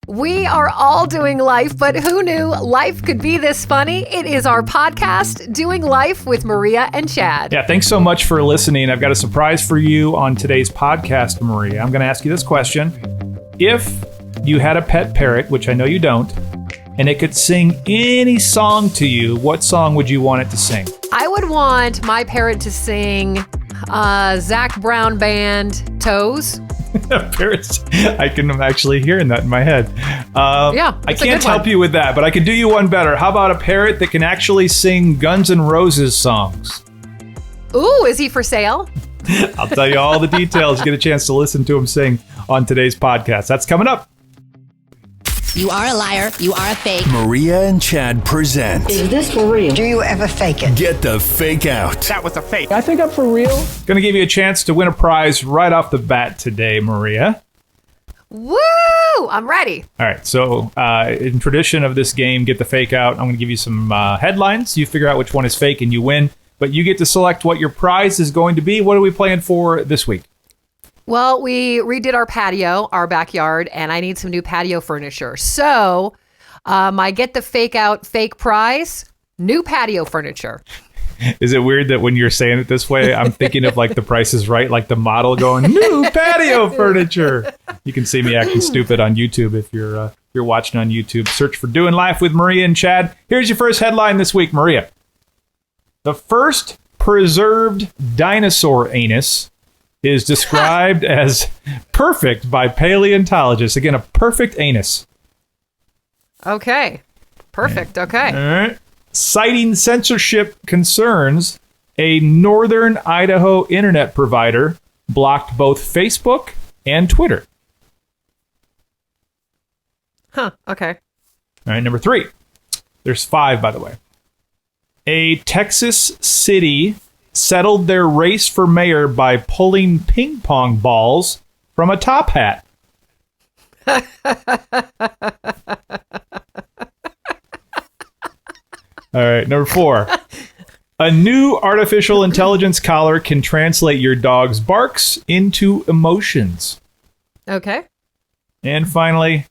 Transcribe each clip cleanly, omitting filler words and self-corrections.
We are all doing life, but who knew life could be this funny? It is our podcast, Doing Life with Maria and Chad. Yeah, thanks so much for listening. I've got a surprise for you on today's podcast, Maria. I'm going to ask you this question. If you had a pet parrot, which I know you don't, and it could sing any song to you, what song would you want it to sing? I would want my parrot to sing Zac Brown Band, Toes. Parrots, I can actually hearing that in my head. Yeah, I can't help you with that, but I can do you one better. How about a parrot that can actually sing Guns N' Roses songs? Ooh, is he for sale? I'll tell you all the details. You get a chance to listen to him sing on today's podcast. That's coming up. You are a liar. You are a fake. Maria and Chad present. Is this for real? Do you ever fake it? Get the Fake Out. That was a fake. I think I'm for real. Going to give you a chance to win a prize right off the bat today, Maria. Woo! I'm ready. All right. So, in tradition of this game, Get the Fake Out, I'm going to give you some headlines. You figure out which one is fake and you win. But you get to select what your prize is going to be. What are we playing for this week? Well, we redid our patio, our backyard, and I need some new patio furniture. So, my Get the Fake Out fake prize, new patio furniture. Is it weird that when you're saying it this way, I'm thinking of like The Price is Right, like the model going, new patio furniture. You can see me acting stupid on YouTube if you're watching on YouTube. Search for Doing Life with Maria and Chad. Here's your first headline this week, Maria. The first preserved dinosaur anus is described as perfect by paleontologists. Again, a perfect anus. Okay. Perfect. Okay. All right. Citing censorship concerns, a northern Idaho internet provider blocked both Facebook and Twitter. Huh. Okay. All right, number 3. There's 5, by the way. A Texas city settled their race for mayor by pulling ping pong balls from a top hat. All right, number 4. A new artificial intelligence collar can translate your dog's barks into emotions. Okay. And finally,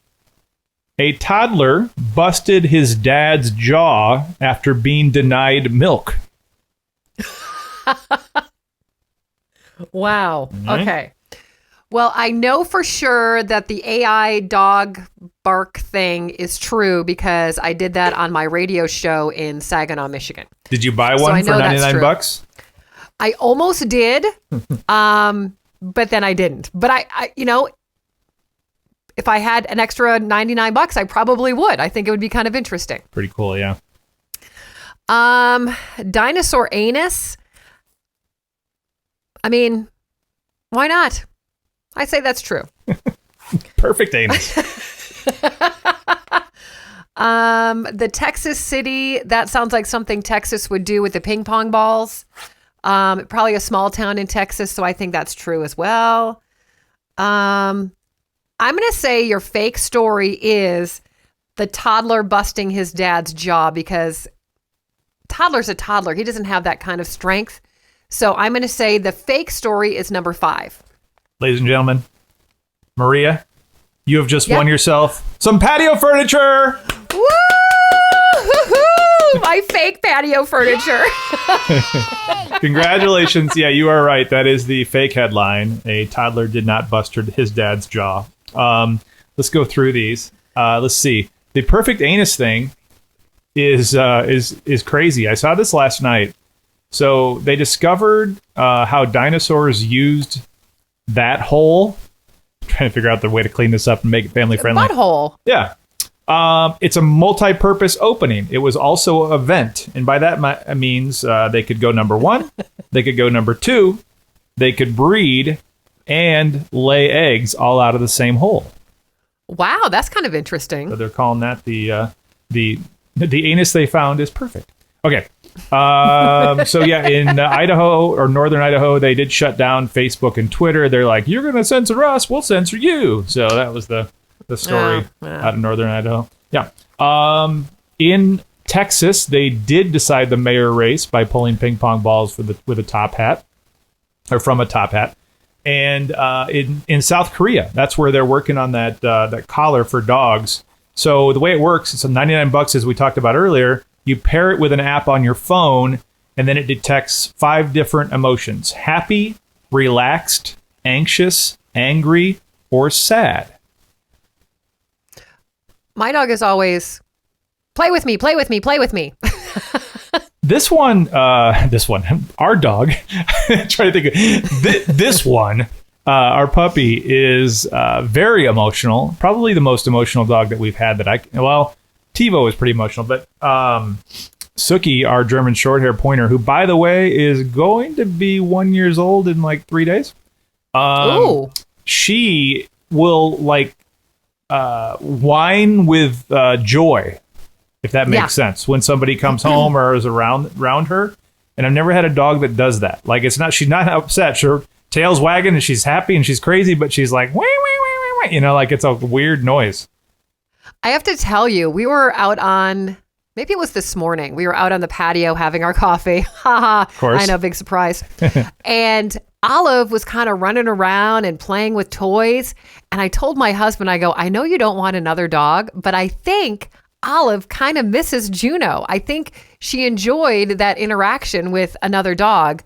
a toddler busted his dad's jaw after being denied milk. Wow. Right. Okay. Well, I know for sure that the AI dog bark thing is true because I did that on my radio show in Saginaw, Michigan. Did you buy So I one for know that's true. $99? I almost did, but then I didn't. But I if I had an extra $99, I probably would. I think it would be kind of interesting. Pretty cool, yeah. Dinosaur anus. I mean, why not? I say that's true. Perfect anus. The Texas city, that sounds like something Texas would do with the ping pong balls. Probably a small town in Texas, so I think that's true as well. I'm going to say your fake story is the toddler busting his dad's jaw because toddler's a toddler. He doesn't have that kind of strength. So I'm going to say the fake story is number 5. Ladies and gentlemen, Maria, you have just won yourself some patio furniture. Woo! My fake patio furniture. Congratulations. Yeah, you are right. That is the fake headline. A toddler did not bust his dad's jaw. Let's go through these. Let's see. The perfect anus thing is crazy. I saw this last night. So they discovered how dinosaurs used that hole. I'm trying to figure out the way to clean this up and make it family friendly. Butthole. Yeah. It's a multi-purpose opening. It was also a vent. And by that means they could go number 1. They could go number 2. They could breed and lay eggs all out of the same hole. Wow, that's kind of interesting. So they're calling that the anus they found is perfect. Okay. So yeah, in Idaho or northern Idaho, they did shut down Facebook and Twitter. They're like, you're going to censor us, we'll censor you. So that was the story out of northern Idaho. Yeah. In Texas, they did decide the mayor race by pulling ping pong balls with a top hat, or from a top hat. And in South Korea, that's where they're working on that collar for dogs. So the way it works, it's $99, as we talked about earlier. You pair it with an app on your phone, and then it detects 5 different emotions: happy, relaxed, anxious, angry, or sad. My dog is always, play with me, play with me, play with me. This one, our dog, trying to think of this one, our puppy is very emotional. Probably the most emotional dog that we've had TiVo is pretty emotional, but Suki, our German Shorthair Pointer, who, by the way, is going to be 1 year old in like 3 days. She will whine with joy, if that makes sense, when somebody comes home or is around her. And I've never had a dog that does that. Like, she's not upset. Her tail's wagging and she's happy and she's crazy, but she's like, wah, wah, wah, wah, wah. Like it's a weird noise. I have to tell you, we were out on, maybe it was this morning, we were out on the patio having our coffee. Haha. Of course. I know, big surprise. And Olive was kind of running around and playing with toys. And I told my husband, I go, I know you don't want another dog, but I think Olive kind of misses Juno. I think she enjoyed that interaction with another dog,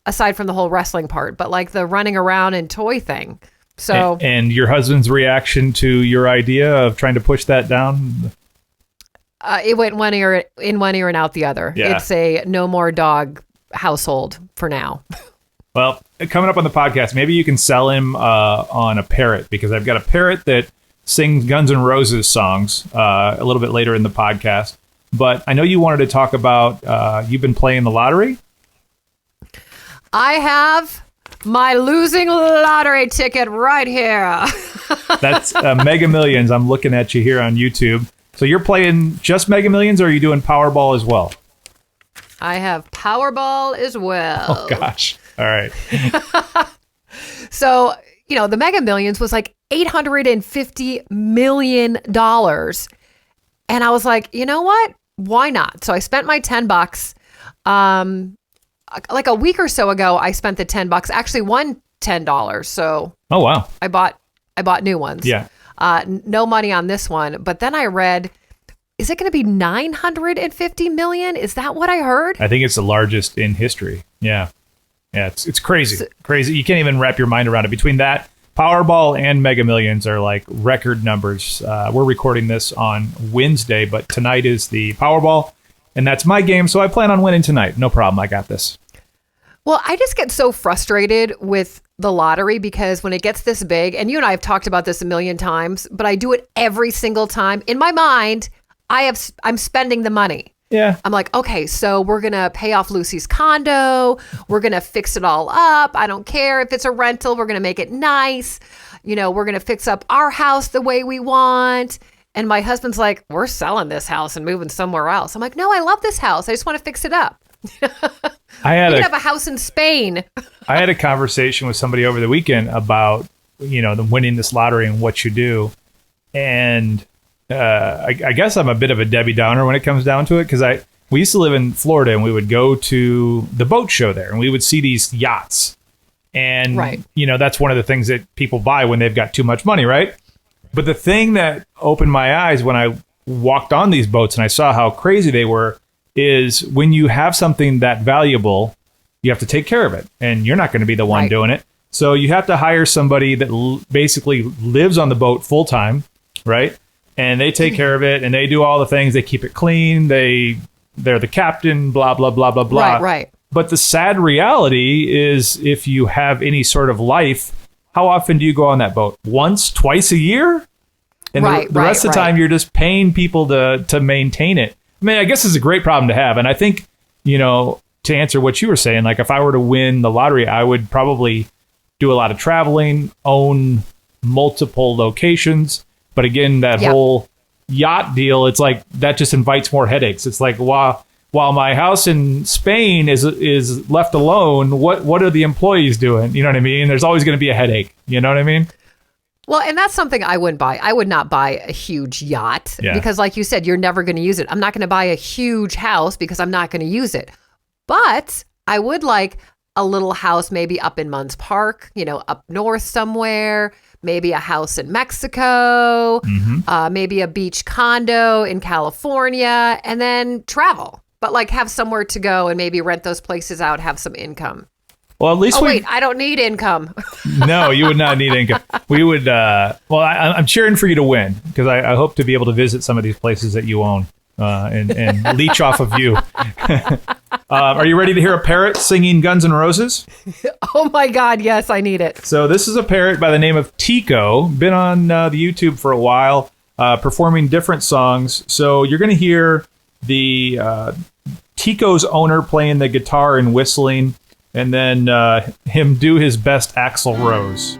aside from the whole wrestling part, but like the running around and toy thing. So, and your husband's reaction to your idea of trying to push that down? It went one ear in one ear and out the other. Yeah. It's a no more dog household for now. Well, coming up on the podcast, maybe you can sell him on a parrot, because I've got a parrot that sings Guns N' Roses songs a little bit later in the podcast. But I know you wanted to talk about, you've been playing the lottery? I have my losing lottery ticket right here. That's Mega Millions. I'm looking at you here on YouTube. So you're playing just Mega Millions, or are you doing Powerball as well? I have Powerball as well. Oh, gosh. All right. So, the Mega Millions was like $850 million. And I was like, you know what? Why not? So I spent my $10. Like a week or so ago, I spent the $10. Actually won $10. So oh, wow. I bought new ones. Yeah. No money on this one. But then I read, is it going to be 950 million? Is that what I heard? I think it's the largest in history. Yeah. Yeah, it's crazy. Crazy. You can't even wrap your mind around it. Between that, Powerball and Mega Millions are like record numbers. We're recording this on Wednesday, but tonight is the Powerball, and that's my game, so I plan on winning tonight. No problem. I got this. Well, I just get so frustrated with the lottery because when it gets this big, and you and I have talked about this a million times, but I do it every single time. In my mind, I'm spending the money. Yeah. I'm like, okay, so we're going to pay off Lucy's condo. We're going to fix it all up. I don't care if it's a rental. We're going to make it nice. We're going to fix up our house the way we want. And my husband's like, we're selling this house and moving somewhere else. I'm like, no, I love this house. I just want to fix it up. I have a house in Spain. I had a conversation with somebody over the weekend about, the winning this lottery and what you do. And I guess I'm a bit of a Debbie Downer when it comes down to it, because we used to live in Florida and we would go to the boat show there and we would see these yachts. And, right. That's one of the things that people buy when they've got too much money, right? But the thing that opened my eyes when I walked on these boats and I saw how crazy they were is when you have something that valuable, you have to take care of it. And you're not going to be the one right. doing it. So you have to hire somebody that basically lives on the boat full time, right? And they take care of it and they do all the things. They keep it clean. They're the captain, blah, blah, blah, blah, blah. Right. But the sad reality is if you have any sort of life, how often do you go on that boat? Once, twice a year? And the rest of the time you're just paying people to maintain it. I mean, I guess it's a great problem to have. And I think, to answer what you were saying, like if I were to win the lottery, I would probably do a lot of traveling, own multiple locations. But again, that whole yacht deal, it's like that just invites more headaches. It's like, while my house in Spain is left alone, what are the employees doing? You know what I mean? There's always going to be a headache. You know what I mean? Well, and that's something I wouldn't buy. I would not buy a huge yacht because, like you said, you're never going to use it. I'm not going to buy a huge house because I'm not going to use it. But I would like a little house maybe up in Munns Park, up north somewhere, maybe a house in Mexico, maybe a beach condo in California, and then travel. But like have somewhere to go and maybe rent those places out, have some income. Well, at least wait, I don't need income. No, you would not need income. We would, I'm cheering for you to win because I hope to be able to visit some of these places that you own and leech off of you. Are you ready to hear a parrot singing Guns N' Roses? Oh my God, yes, I need it. So this is a parrot by the name of Tico, been on the YouTube for a while, performing different songs. So you're going to hear the Tico's owner playing the guitar and whistling, and then him do his best Axl Rose.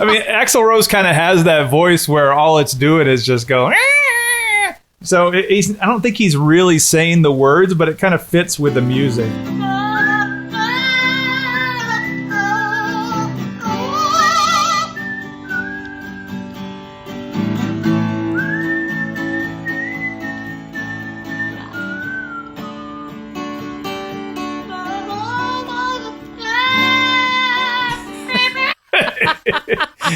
I mean, Axl Rose kind of has that voice where all it's doing is just go. So I don't think he's really saying the words, but it kind of fits with the music.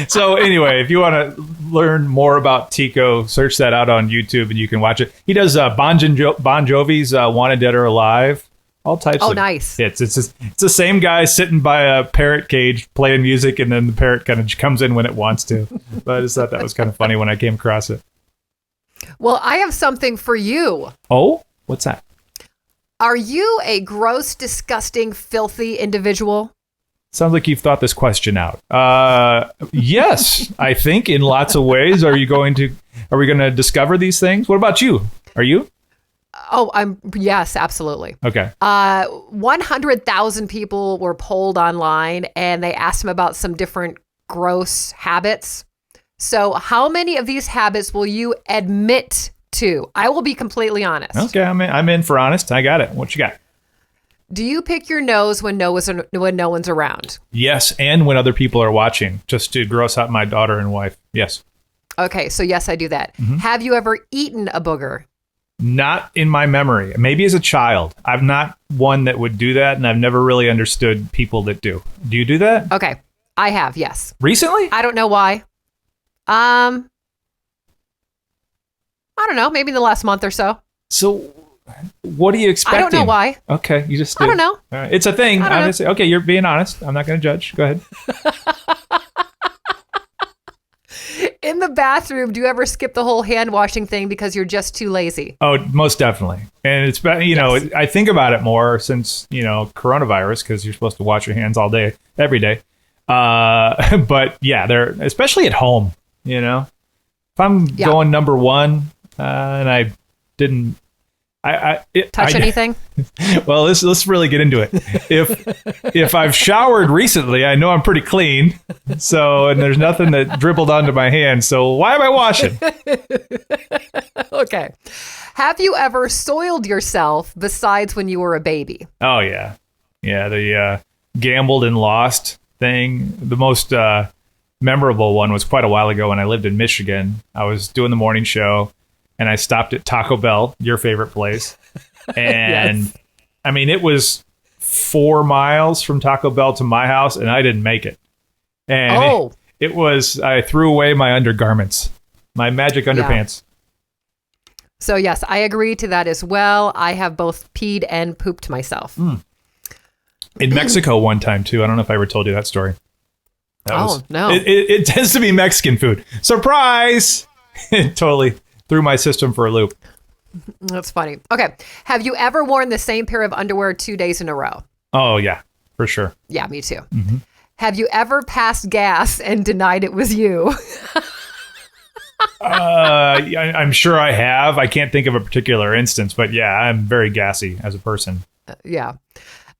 So anyway, if you want to learn more about Tico, search that out on YouTube and you can watch it. He does Bon Jovi's Wanted Dead or Alive, all types of nice hits. It's the same guy sitting by a parrot cage playing music, and then the parrot kind of comes in when it wants to. But I just thought that was kind of funny when I came across it. Well, I have something for you. Oh, what's that? Are you a gross, disgusting, filthy individual? Sounds like you've thought this question out. Yes, I think in lots of ways. Are we going to discover these things? What about you? Are you? Oh, yes, absolutely. Okay. 100,000 people were polled online and they asked them about some different gross habits. So how many of these habits will you admit to? I will be completely honest. Okay, I'm in for honest. I got it. What you got? Do you pick your nose when no one's around? Yes, and when other people are watching, just to gross out my daughter and wife. Yes. Okay, so yes, I do that. Mm-hmm. Have you ever eaten a booger? Not in my memory. Maybe as a child. I'm not one that would do that, and I've never really understood people that do. Do you do that? Okay, I have, yes. Recently? I don't know why. I don't know, maybe in the last month or so. So what are you expecting? I don't know why. Okay, you just did. I don't know. It's a thing. I don't know. Okay, you're being honest. I'm not going to judge. Go ahead. In the bathroom, do you ever skip the whole hand washing thing because you're just too lazy? Oh, most definitely. And it's, Yes. I think about it more since, coronavirus, because you're supposed to wash your hands all day, every day. But yeah, they're, especially at home, if I'm going number one and I didn't, touch anything? Well, let's really get into it. If I've showered recently, I know I'm pretty clean. So, and there's nothing that dribbled onto my hands. So why am I washing? Okay. Have you ever soiled yourself besides when you were a baby? Oh yeah. Yeah. The gambled and lost thing. The most memorable one was quite a while ago when I lived in Michigan. I was doing the morning show. And I stopped at Taco Bell, your favorite place. And Yes. I mean, it was 4 miles from Taco Bell to my house, and I didn't make it. And it was, I threw away my undergarments, my magic underpants. So yes, I agree to that as well. I have both peed and pooped myself. In Mexico one time, too. I don't know if I ever told you that story. No. It tends to be Mexican food. Surprise! It totally threw my system for a loop. That's funny. Okay. Have you ever worn the same pair of underwear 2 days in a row? Oh, yeah, for sure. Yeah, me too. Mm-hmm. Have you ever passed gas and denied it was you? I'm sure I have. I can't think of a particular instance, but yeah, I'm very gassy as a person. Yeah.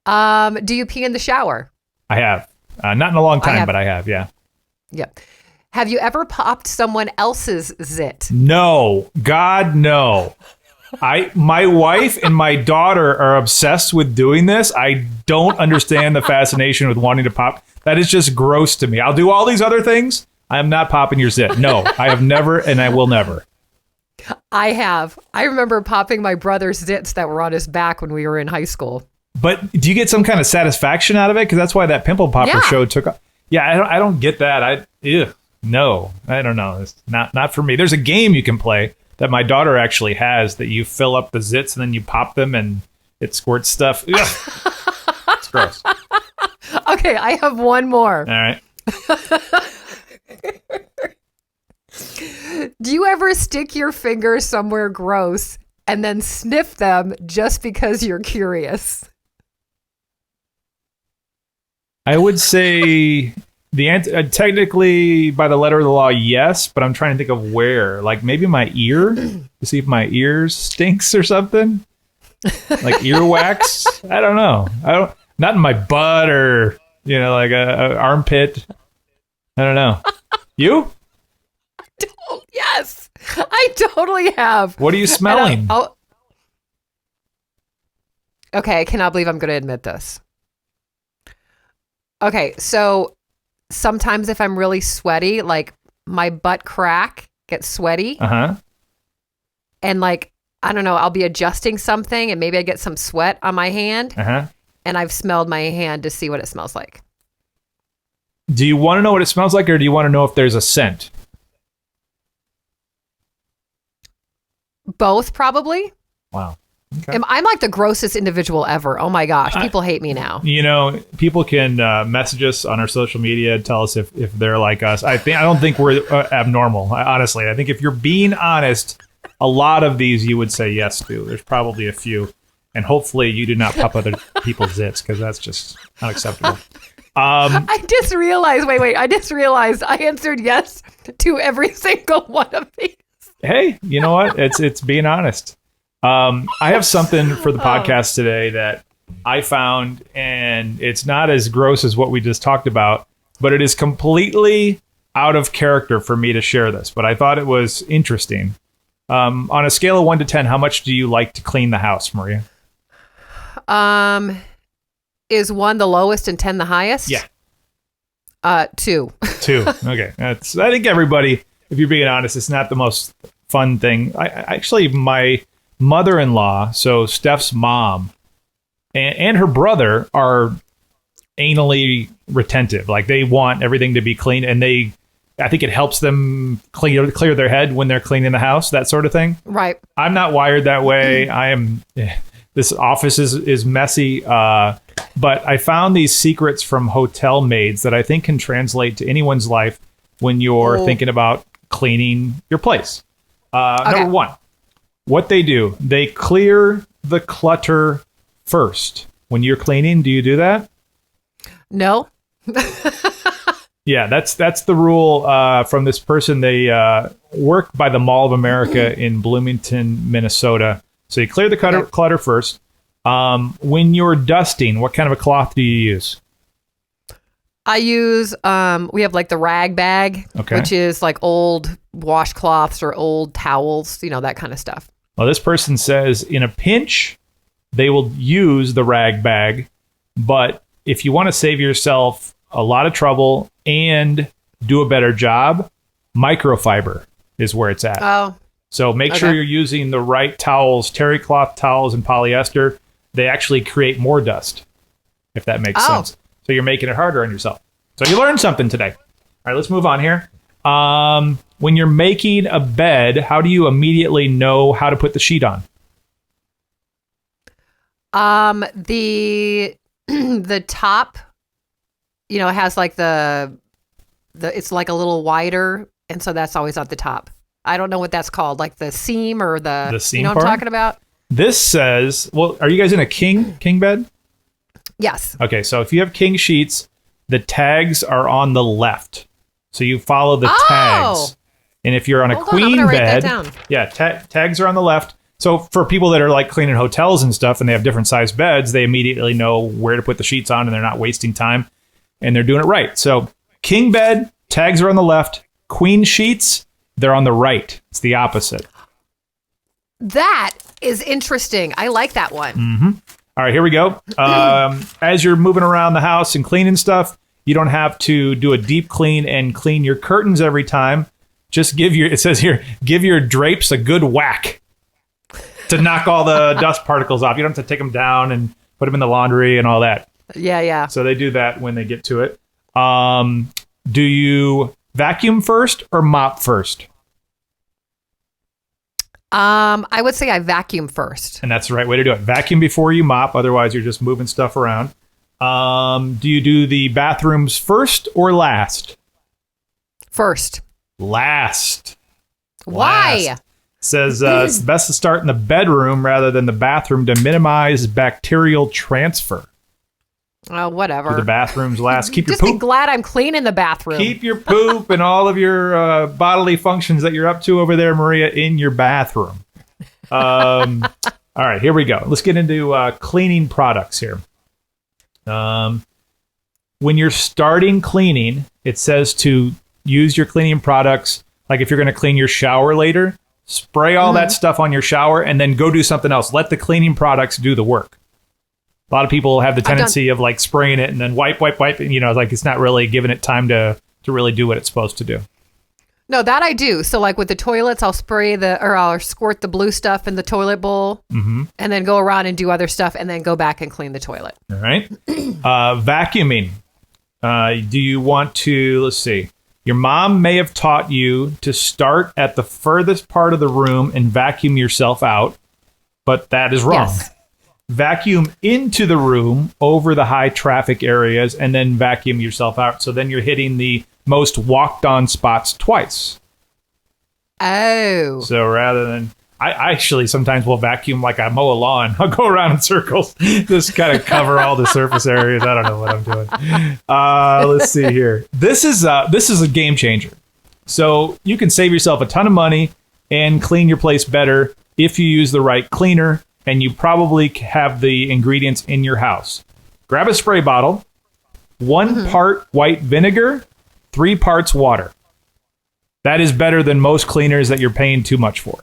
Do you pee in the shower? I have. Not in a long time, but I have, yeah. Yep. Have you ever popped someone else's zit? No. God, no. My wife and my daughter are obsessed with doing this. I don't understand the fascination with wanting to pop. That is just gross to me. I'll do all these other things. I am not popping your zit. No, I have never, and I will never. I have. I remember popping my brother's zits that were on his back when we were in high school. But do you get some kind of satisfaction out of it? Because that's why that pimple popper show took off. Yeah, I don't get that. No, I don't know. It's not for me. There's a game you can play that my daughter actually has that you fill up the zits and then you pop them and it squirts stuff. Ugh. It's gross. Okay, I have one more. All right. Do you ever stick your finger somewhere gross and then sniff them just because you're curious? I would say technically by the letter of the law, yes, but I'm trying to think of where. Like maybe my ear to see if my ear stinks or something. Like earwax. I don't know. Not in my butt or like a armpit. I don't know. You? Yes, I totally have. What are you smelling? Okay, I cannot believe I'm going to admit this. Okay, so sometimes if I'm really sweaty, like my butt crack gets sweaty. Uh-huh. And like, I don't know, I'll be adjusting something and maybe I get some sweat on my hand. Uh-huh. And I've smelled my hand to see what it smells like. Do you want to know what it smells like or do you want to know if there's a scent? Both, probably. Wow. Okay. I'm like the grossest individual ever. Oh my gosh, people hate me now. People can message us on our social media and tell us if they're like us. I don't think we're abnormal. Honestly, I think if you're being honest, a lot of these you would say yes to. There's probably a few, and hopefully you do not pop other people's zits because that's just unacceptable. I just realized. Wait. I just realized I answered yes to every single one of these. Hey, you know what? It's being honest. I have something for the podcast today that I found, and it's not as gross as what we just talked about, but it is completely out of character for me to share this. But I thought it was interesting. On a scale of 1 to 10, how much do you like to clean the house, Maria? Is 1 the lowest and 10 the highest? Yeah. 2. 2. Okay. I think everybody, if you're being honest, it's not the most fun thing. Actually, my mother-in-law, so Steph's mom, and her brother are anally retentive. Like they want everything to be clean, and I think it helps them clear their head when they're cleaning the house, that sort of thing. Right. I'm not wired that way. This office is messy, but I found these secrets from hotel maids that I think can translate to anyone's life when you're thinking about cleaning your place. Number 1, what they do, they clear the clutter first. When you're cleaning, do you do that? No. Yeah, that's the rule from this person. They work by the Mall of America in Bloomington, Minnesota. So you clear the clutter first. When you're dusting, what kind of a cloth do you use? I use, we have like the rag bag, which is like old washcloths or old towels, that kind of stuff. Well, this person says in a pinch, they will use the rag bag. But if you want to save yourself a lot of trouble and do a better job, microfiber is where it's at. Oh. So make sure you're using the right towels, terry cloth towels and polyester. They actually create more dust, if that makes sense. So you're making it harder on yourself. So you learned something today. All right, let's move on here. When you're making a bed, how do you immediately know how to put the sheet on? The top, has like the it's like a little wider, and so that's always at the top. I don't know what that's called, like the seam or the seam. You know what I'm talking about? This says, well, are you guys in a king bed? Yes. Okay, so if you have king sheets, the tags are on the left. So you follow the tags. And if you're on a queen bed, tags are on the left. So for people that are like cleaning hotels and stuff and they have different sized beds, they immediately know where to put the sheets on and they're not wasting time and they're doing it right. So king bed, tags are on the left. Queen sheets, they're on the right. It's the opposite. That is interesting. I like that one. All right, here we go. As you're moving around the house and cleaning stuff, you don't have to do a deep clean and clean your curtains every time. Just it says here, give your drapes a good whack to knock all the dust particles off. You don't have to take them down and put them in the laundry and all that. Yeah. So they do that when they get to it. Do you vacuum first or mop first? I would say I vacuum first. And that's the right way to do it. Vacuum before you mop. Otherwise, you're just moving stuff around. Do you do the bathrooms first or last? First. Last. Why? Last. Says it's best to start in the bedroom rather than the bathroom to minimize bacterial transfer. Oh, whatever. Do the bathrooms last. Keep your Just be poop. glad I'm cleaning the bathroom. Keep your poop and all of your bodily functions that you're up to over there, Maria, in your bathroom. All right, here we go. Let's get into cleaning products here. When you're starting cleaning, it says to use your cleaning products. Like if you're going to clean your shower later, spray all that stuff on your shower and then go do something else. Let the cleaning products do the work. A lot of people have the tendency of like spraying it and then wipe, and, like it's not really giving it time to really do what it's supposed to do. No, that I do. So like with the toilets, I'll I'll squirt the blue stuff in the toilet bowl and then go around and do other stuff and then go back and clean the toilet. All right. Vacuuming. Do you want to, let's see. Your mom may have taught you to start at the furthest part of the room and vacuum yourself out, but that is wrong. Yes. Vacuum into the room over the high traffic areas and then vacuum yourself out. So then you're hitting the most walked on spots twice. Oh. So rather than, I actually sometimes will vacuum like I mow a lawn. I'll go around in circles, just kind of cover all the surface areas. I don't know what I'm doing. Let's see here. This is a game changer. So you can save yourself a ton of money and clean your place better if you use the right cleaner. And you probably have the ingredients in your house. Grab a spray bottle, 1 part white vinegar, 3 parts water. That is better than most cleaners that you're paying too much for.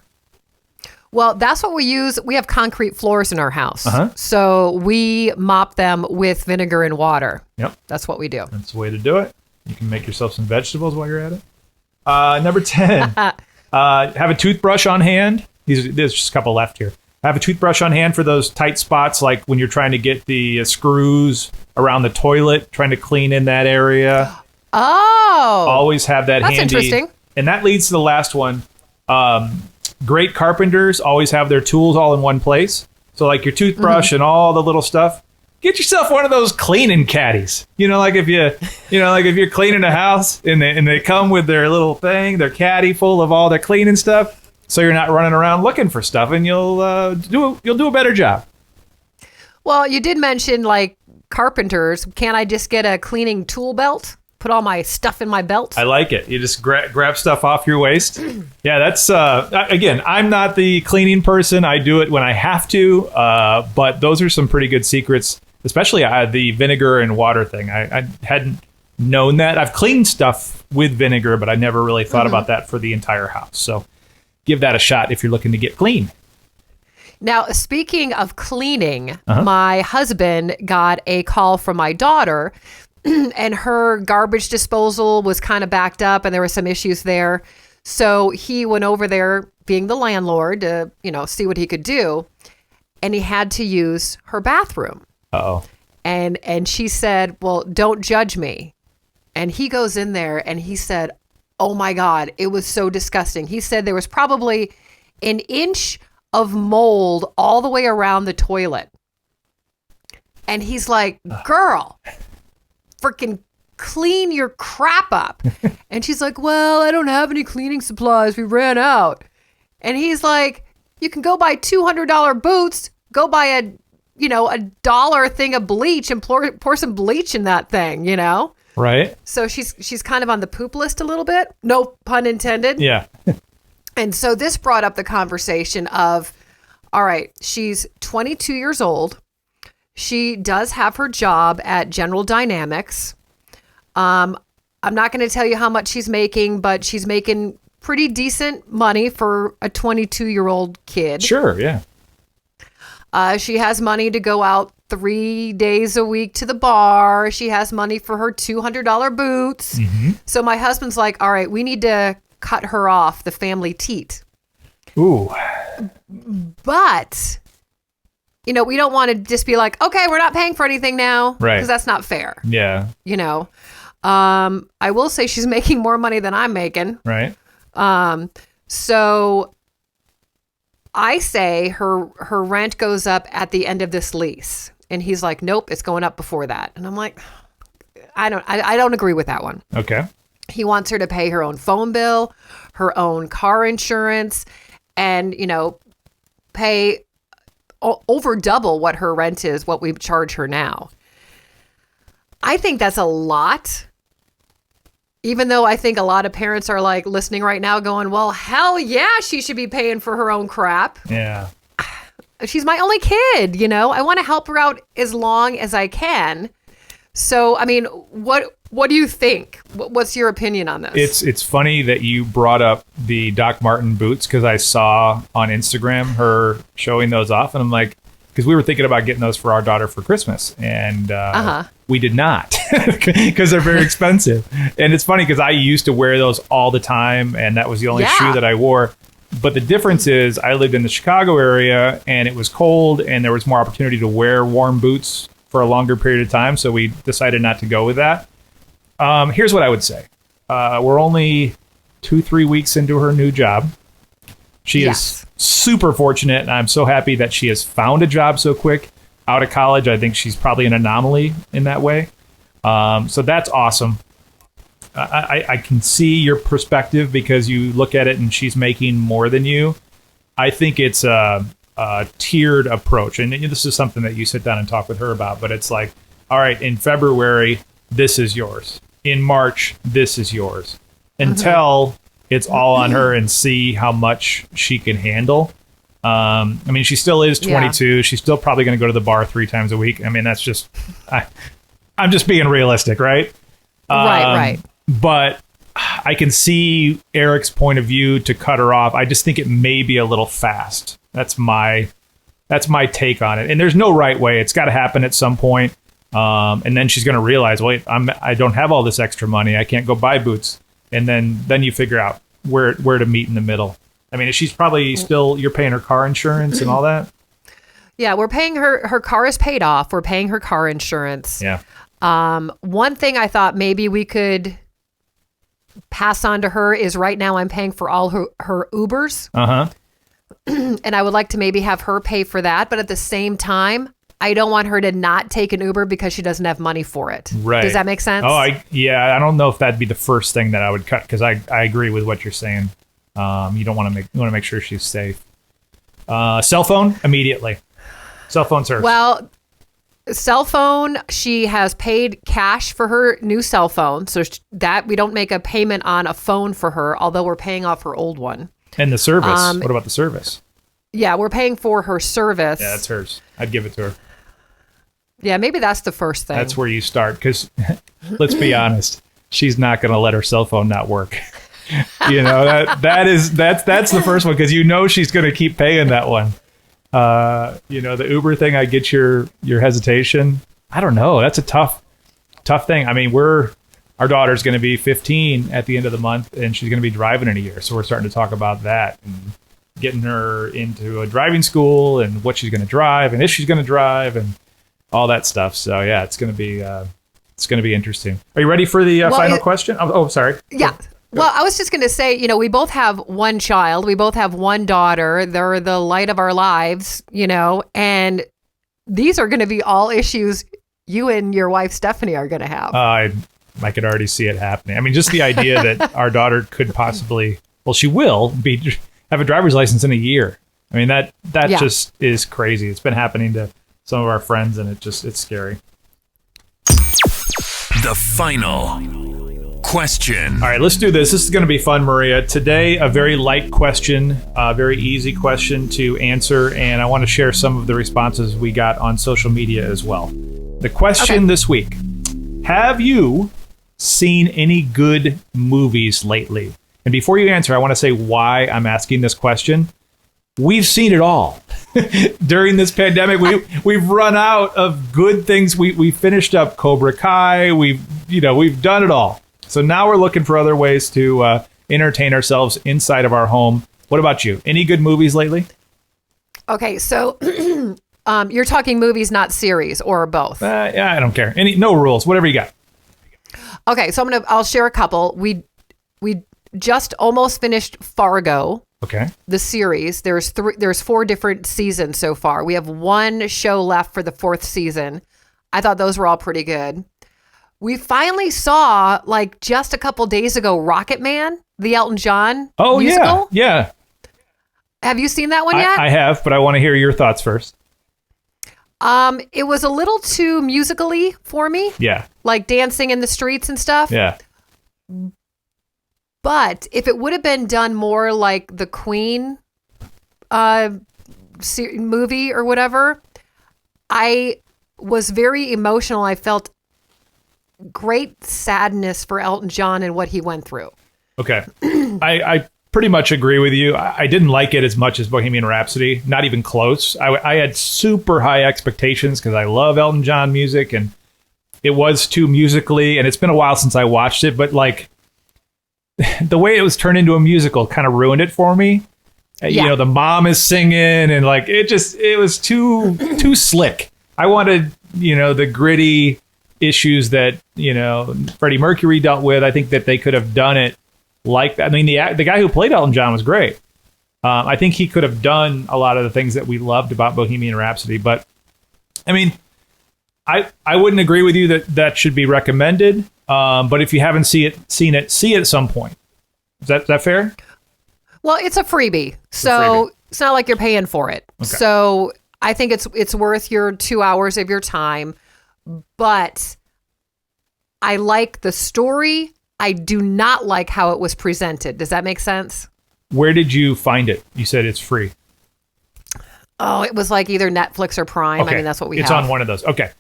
Well, that's what we use. We have concrete floors in our house. So we mop them with vinegar and water. Yep. That's what we do. That's the way to do it. You can make yourself some vegetables while you're at it. Number 10, have a toothbrush on hand. There's just a couple left here. Have a toothbrush on hand for those tight spots, like when you're trying to get the screws around the toilet, trying to clean in that area. Oh. Always have that handy. That's interesting. And that leads to the last one. Great carpenters always have their tools all in one place. So like your toothbrush and all the little stuff. Get yourself one of those cleaning caddies. Like if you're cleaning a house and they come with their little thing, their caddy full of all their cleaning stuff. So you're not running around looking for stuff, and you'll do a better job. Well, you did mention like carpenters. Can't I just get a cleaning tool belt? Put all my stuff in my belt? I like it. You just grab stuff off your waist. Yeah, that's again. I'm not the cleaning person. I do it when I have to. But those are some pretty good secrets, especially the vinegar and water thing. I hadn't known that. I've cleaned stuff with vinegar, but I never really thought about that for the entire house. So give that a shot if you're looking to get clean. Now, speaking of cleaning, my husband got a call from my daughter and her garbage disposal was kind of backed up and there were some issues there. So he went over there being the landlord to, see what he could do. And he had to use her bathroom. Uh-oh. And she said, well, don't judge me. And he goes in there and he said, oh my God, it was so disgusting. He said there was probably an inch of mold all the way around the toilet. And he's like, girl, freaking clean your crap up. And she's like, well, I don't have any cleaning supplies. We ran out. And he's like, you can go buy $200 boots, go buy a $1 thing of bleach and pour some bleach in that thing, Right. So she's kind of on the poop list a little bit. No pun intended. Yeah. And so this brought up the conversation of, all right, she's 22 years old. She does have her job at General Dynamics. I'm not going to tell you how much she's making, but she's making pretty decent money for a 22-year-old kid. Sure, yeah. She has money to go out 3 days a week to the bar. She has money for her $200 boots. So my husband's like, all right, we need to cut her off the family teat. Ooh. But, we don't want to just be like, okay, we're not paying for anything now. Right. Because that's not fair. Yeah. I will say she's making more money than I'm making. Right. So I say her rent goes up at the end of this lease. And he's like, nope, it's going up before that. And I'm like, I don't agree with that one. Okay. He wants her to pay her own phone bill, her own car insurance, and, pay over double what her rent is, what we charge her now. I think that's a lot. Even though I think a lot of parents are like listening right now going, well, hell yeah, she should be paying for her own crap. Yeah. She's my only kid, I want to help her out as long as I can. So, I mean, what do you think? What's your opinion on this? It's funny that you brought up the Doc Marten boots because I saw on Instagram her showing those off. And I'm like, because we were thinking about getting those for our daughter for Christmas. And we did not because they're very expensive. And it's funny because I used to wear those all the time. And that was the only shoe that I wore. But the difference is I lived in the Chicago area and it was cold and there was more opportunity to wear warm boots for a longer period of time. So we decided not to go with that. Here's what I would say. We're only 2-3 weeks into her new job. She is super fortunate, and I'm so happy that she has found a job so quick out of college. I think she's probably an anomaly in that way. So that's awesome. I can see your perspective because you look at it and she's making more than you. I think it's a tiered approach. And this is something that you sit down and talk with her about. But it's like, all right, in February, this is yours. In March, this is yours. Until it's all on her and see how much she can handle. I mean, she still is 22. Yeah. She's still probably going to go to the bar 3 times a week. I mean, that's just, I'm just being realistic, right? Right. But I can see Eric's point of view to cut her off. I just think it may be a little fast. That's my take on it. And there's no right way. It's got to happen at some point. And then she's going to realize, wait, I don't have all this extra money. I can't go buy boots. And then you figure out where to meet in the middle. I mean, she's probably still, you're paying her car insurance and all that. Yeah, we're paying her car is paid off. We're paying her car insurance. Yeah. One thing I thought maybe we could pass on to her is right now I'm paying for all her Ubers. And I would like to maybe have her pay for that. But at the same time, I don't want her to not take an Uber because she doesn't have money for it. Right. Does that make sense? Oh, I don't know if that'd be the first thing that I would cut because I agree with what you're saying. You want to make sure she's safe. Cell phone immediately. Cell phone's hers. Well, cell phone, she has paid cash for her new cell phone, so that we don't make a payment on a phone for her, although we're paying off her old one. And the service. What about the service? Yeah, we're paying for her service. Yeah, that's hers. I'd give it to her. Yeah, maybe that's the first thing. That's where you start, because let's be honest, she's not going to let her cell phone not work. That's the first one, because she's going to keep paying that one. The Uber thing, I get your hesitation. I don't know. That's a tough thing. I mean, our daughter's going to be 15 at the end of the month, and she's going to be driving in a year. So we're starting to talk about that and getting her into a driving school and what she's going to drive and if she's going to drive and all that stuff. So yeah, it's going to be interesting. Are you ready for the final question? Oh, sorry. Yeah. Well, I was just going to say, we both have one child. We both have one daughter. They're the light of our lives, and these are going to be all issues you and your wife, Stephanie, are going to have. I could already see it happening. I mean, just the idea that our daughter could possibly, she will have a driver's license in a year. I mean, that just is crazy. It's been happening to some of our friends, and it's scary. The final question. All right, let's do this. This is going to be fun, Maria. Today, a very light question, a very easy question to answer, and I want to share some of the responses we got on social media as well. The question this week: have you seen any good movies lately? And before you answer, I want to say why I'm asking this question. we've seen it all. During this pandemic, we've run out of good things. We finished up Cobra Kai. We've done it all. So now we're looking for other ways to entertain ourselves inside of our home. What about you? Any good movies lately? Okay, so you're talking movies, not series, or both. Yeah, I don't care. No rules. Whatever you got. Okay, so I'll share a couple. We just almost finished Fargo. Okay. The series. There's 4 different seasons so far. We have one show left for the 4th season. I thought those were all pretty good. We finally saw, like, just a couple days ago, Rocket Man, the Elton John musical. Yeah. Have you seen that one yet? I have, but I want to hear your thoughts first. It was a little too musical-y for me. Yeah. Like dancing in the streets and stuff. Yeah. But if it would have been done more like the Queen movie or whatever, I was very emotional. I felt great sadness for Elton John and what he went through. Okay. I pretty much agree with you. I didn't like it as much as Bohemian Rhapsody. Not even close. I had super high expectations because I love Elton John music, and it was too musically, and it's been a while since I watched it, but like the way it was turned into a musical kind of ruined it for me. Yeah. The mom is singing, and like it was too slick. I wanted, the gritty issues that, Freddie Mercury dealt with. I think that they could have done it like that. I mean, the guy who played Elton John was great. I think he could have done a lot of the things that we loved about Bohemian Rhapsody. But, I mean, I wouldn't agree with you that should be recommended. But if you haven't seen it, see it at some point. Is that fair? Well, it's a freebie. So it's not like you're paying for it. Okay. So I think it's worth your 2 hours of your time. But I like the story. I do not like how it was presented. Does that make sense? Where did you find it? You said it's free. Oh, it was like either Netflix or Prime. Okay. I mean, that's what we have. It's on one of those. Okay.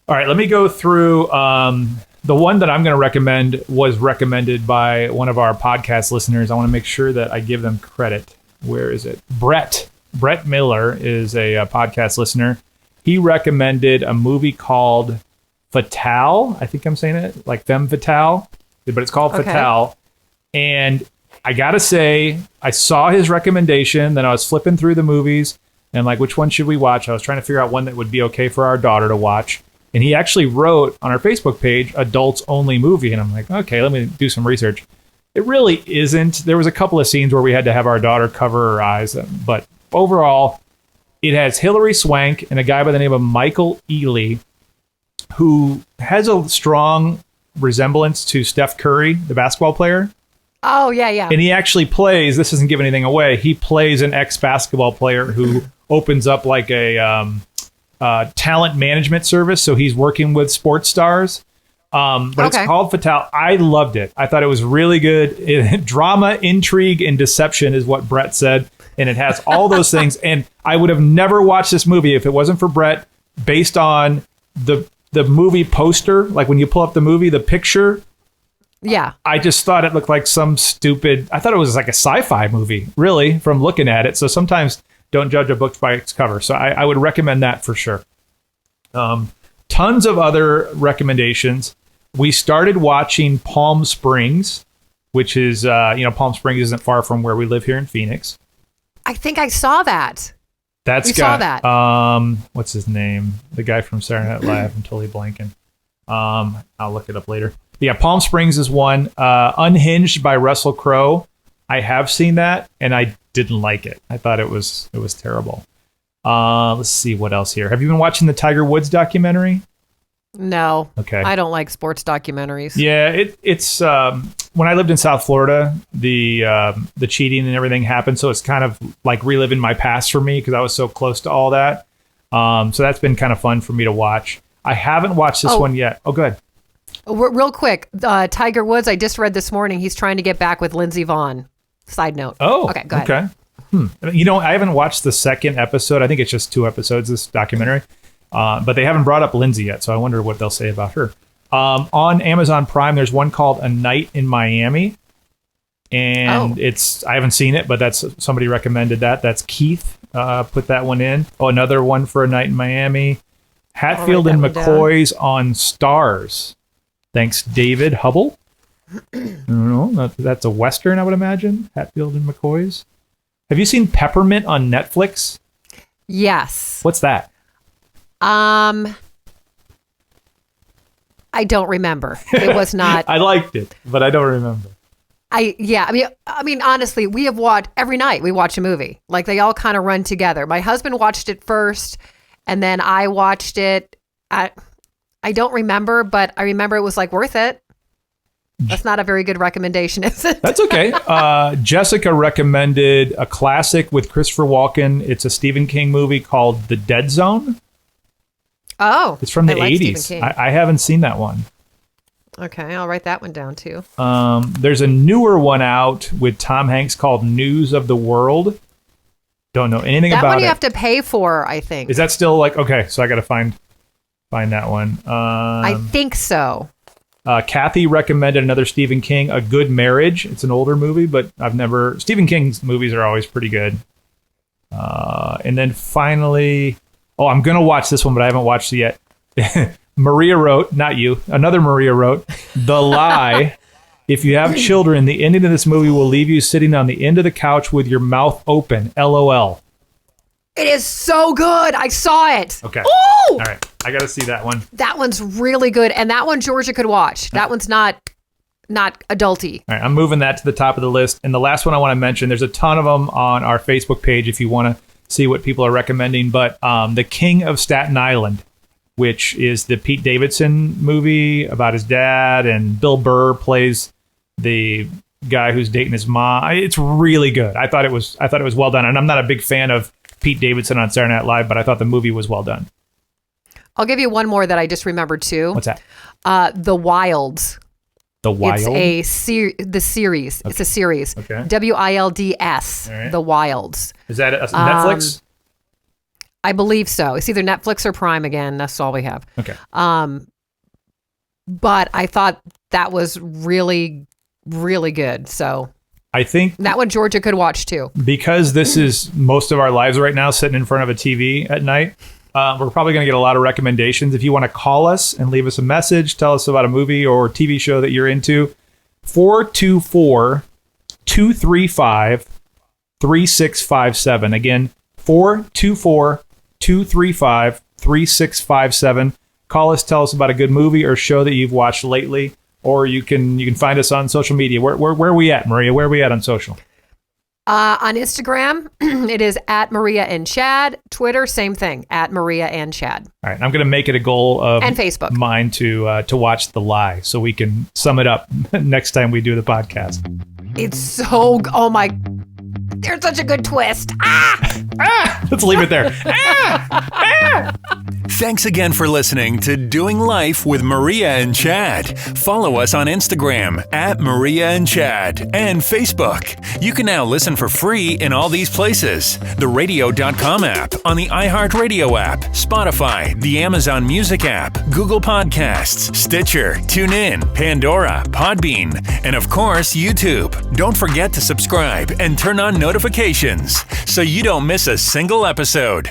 All right. Let me go through. The one that I'm going to recommend was recommended by one of our podcast listeners. I want to make sure that I give them credit. Where is it? Brett Miller is a podcast listener. He recommended a movie called Fatale. I think I'm saying it like Femme Fatale, but it's called Fatale. And I got to say, I saw his recommendation. Then I was flipping through the movies and like, which one should we watch? I was trying to figure out one that would be okay for our daughter to watch. And he actually wrote on our Facebook page, adults only movie. And I'm like, okay, let me do some research. It really isn't. There was a couple of scenes where we had to have our daughter cover her eyes. But overall, it has Hilary Swank and a guy by the name of Michael Ealy, who has a strong resemblance to Steph Curry, the basketball player. Oh, yeah. And he actually plays, this doesn't give anything away, he plays an ex-basketball player who opens up like a talent management service. So he's working with sports stars. But it's called Fatale. I loved it. I thought it was really good. Drama, intrigue, and deception is what Brett said. And it has all those things. And I would have never watched this movie if it wasn't for Brett, based on the movie poster. Like when you pull up the movie, the picture. Yeah. I just thought it looked like some stupid, I thought it was like a sci-fi movie, really, from looking at it. So sometimes don't judge a book by its cover. So I would recommend that for sure. Tons of other recommendations. We started watching Palm Springs, which is, Palm Springs isn't far from where we live here in Phoenix. I think I saw that. We saw that. What's his name? The guy from Saturday Night Live. I'm totally blanking. I'll look it up later. Yeah, Palm Springs is one. Unhinged by Russell Crowe. I have seen that, and I didn't like it. I thought it was terrible. Let's see what else here. Have you been watching the Tiger Woods documentary? No. Okay. I don't like sports documentaries. Yeah, it's when I lived in South Florida, the cheating and everything happened, so it's kind of like reliving my past for me because I was so close to all that. So that's been kind of fun for me to watch. I haven't watched this one yet. Oh, good. Real quick, Tiger Woods, I just read this morning, he's trying to get back with Lindsey Vonn. Side note. Oh, okay, go ahead. I haven't watched the second episode. I think it's just 2 episodes, this documentary. But they haven't brought up Lindsay yet, so I wonder what they'll say about her. On Amazon Prime, there's one called A Night in Miami. And I haven't seen it, but that's somebody recommended that. That's Keith put that one in. Oh, another one for a night in Miami. Hatfield and McCoy's on Stars. Thanks, David Hubble. I don't know. That's a Western, I would imagine. Hatfield and McCoy's. Have you seen Peppermint on Netflix? Yes. What's that? I don't remember. It was not. I liked it, but I don't remember. I mean, honestly, we have watched every night. We watch a movie. Like they all kind of run together. My husband watched it first, and then I watched it. I don't remember, but I remember it was like worth it. That's not a very good recommendation, is it? That's okay. Jessica recommended a classic with Christopher Walken. It's a Stephen King movie called The Dead Zone. Oh, it's from the I like 80s. I haven't seen that one. Okay, I'll write that one down too. There's a newer one out with Tom Hanks called News of the World. Don't know anything about it. That one you have to pay for, I think. Is that still like, okay, so I got to find that one. I think so. Kathy recommended another Stephen King, A Good Marriage. It's an older movie, but Stephen King's movies are always pretty good. And then finally, I'm going to watch this one, but I haven't watched it yet. Maria wrote, not you, another Maria wrote, The Lie. If you have children, the ending of this movie will leave you sitting on the end of the couch with your mouth open. LOL. It is so good. I saw it. Okay. Ooh! All right. I got to see that one. That one's really good. And that one Georgia could watch. That one's not adulty. All right. I'm moving that to the top of the list. And the last one I want to mention, there's a ton of them on our Facebook page if you want to see what people are recommending. But The King of Staten Island, which is the Pete Davidson movie about his dad, and Bill Burr plays the guy who's dating his mom. It's really good. I thought it was well done. And I'm not a big fan of Pete Davidson on Saturday Night Live, but I thought the movie was well done. I'll give you one more that I just remembered too. What's that? The Wilds. The Wild? It's the series. Okay. It's a series. Okay. WILDS. Right. The Wilds. Is that a Netflix? I believe so. It's either Netflix or Prime again. That's all we have. Okay. But I thought that was really, really good. So I think that one Georgia could watch too. Because this is most of our lives right now, sitting in front of a TV at night, we're probably going to get a lot of recommendations. If you want to call us and leave us a message, tell us about a movie or TV show that you're into, 424-235-3657. Again, 424-235-3657. Call us, tell us about a good movie or show that you've watched lately, or you can find us on social media. Where are we at, Maria? Where are we at on social? On Instagram, it is at Maria and Chad. Twitter, same thing, at Maria and Chad. All right, I'm going to make it a goal of and Facebook. Mine to watch The Lie, so we can sum it up next time we do the podcast. It's so, oh my, there's such a good twist. Let's leave it there. Thanks again for listening to Doing Life with Maria and Chad. Follow us on Instagram at Maria and Chad and Facebook. You can now listen for free in all these places: the radio.com app, on the iHeartRadio app, Spotify, the Amazon Music app, Google Podcasts, Stitcher, TuneIn, Pandora, Podbean, and of course, YouTube. Don't forget to subscribe and turn on notifications so you don't miss a single episode.